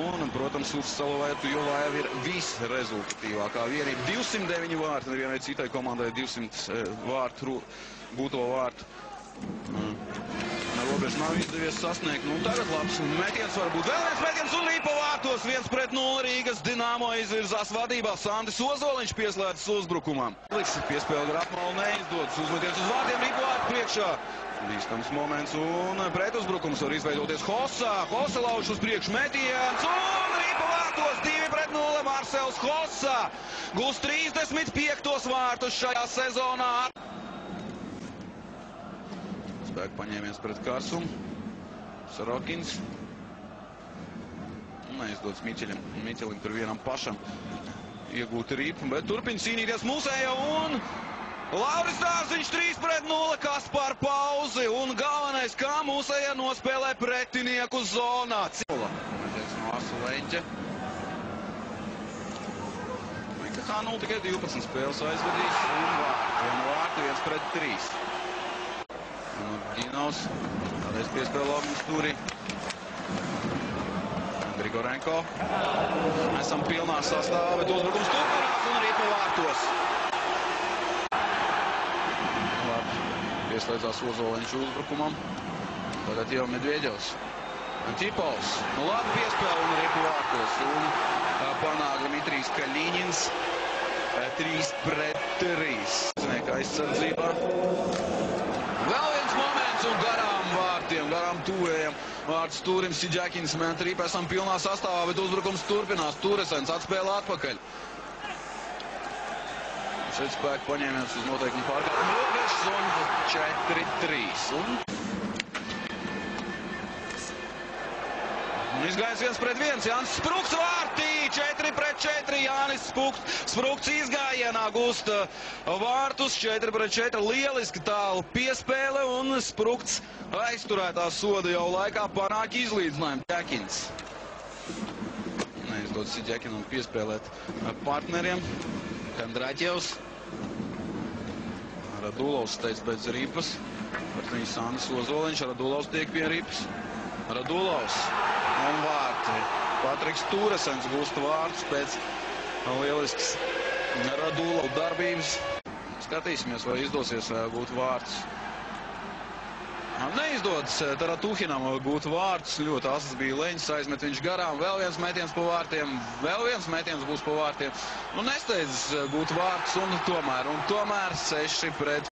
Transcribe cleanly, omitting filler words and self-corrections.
Un, protams, Uzsalovai Tujovājai ir visrezultatīvākā vienība. 209 vārti, nevienai citai komandai 200 vārtu, būto vārtu. Robežu nav izdevies sasniegt. Nu, tagad labs metiens varbūt. Vēl viens metiens un Rīpa vārtos. 1-0 Rīgas Dinamo izvirzās vadībā. Sandis Ozoliņš pieslēdzas uzbrukumam. Piespēle Grapmalu neizdodas. Uzmetiens uz vārtiem Rīpa vārtu priekšā. Bīstams moments un pretuzbrukums var izveidoties Hossa. Hossa lauž uz priekšu metiens un Rīpa vārtos 2-0 Marcels Hossa. Gūs 35. vārtus šajā sezonā. Spēku paņēmies pret Karsumu. Sarokins. Neizdodas Miķelim tur vienam pašam iegūt Rīpu, bet turpina cīnīties Museja un Lauris Dārziņš 3-0 Kaspar pauzi un galvenais, kā Museja nospēlē pretinieku zonā. Metiens no Asu Leņķa. H0 tikai 12 spēles aizvedīs un vārti 1-3. Ginovs, kādreiz piespēle Lognis Turi. Grigorenko. Esam pilnā sastāvā, bet uzbrukums turpinās un Rīpa vārtos. Labi, pieslēdzās Ozoliņš uzbrukumam. Tagad jau Medvieģevs. Čipovs. Nu labi piespēle un Rīpa vārtos. Un panāk Dmitrijs Kaļiņins. 3-3. Zinieka aizsardzībā. Vēl viens moments un garām vārtiem, garām tuvējiem. Vārds Turim, Sidžakins, mēs arī esam pilnā sastāvā, bet uzbrukums turpinās. Turesens atspēlē atpakaļ. Šeit spēku paņēmies uz noteikumu pārkāpumu robežas un 4-3. Un izgājums 1-1. Jānis Sprukts vārtī. 4-4. Jānis Sprukts izgājienā gūst vārtus. 4-4. Lieliski tālu piespēle un Sprukts aizturētā soda jau laikā panāk izlīdzinājumu. Ķekins. Neizdodas Ķekinam piespēlēt partneriem. Kandraķevs. Radulovs teica pēc Rīpas. Par viņu Sandis Ozoliņš. Radulovs tiek pie Rīpas. Radulovs un vārti. Patriks Turesens gūst vārtus pēc lielisks Radulova darbības. Skatīsimies, vai izdosies gūt vārtus. Neizdodas Taratuhinam gūt vārtus. Ļoti asas bija Leņķis, aizmet viņš garām. Vēl viens metiens pa vārtiem. Vēl viens metiens būs pa vārtiem. Nu, nesteidzas gūt vārtus un tomēr 6-3.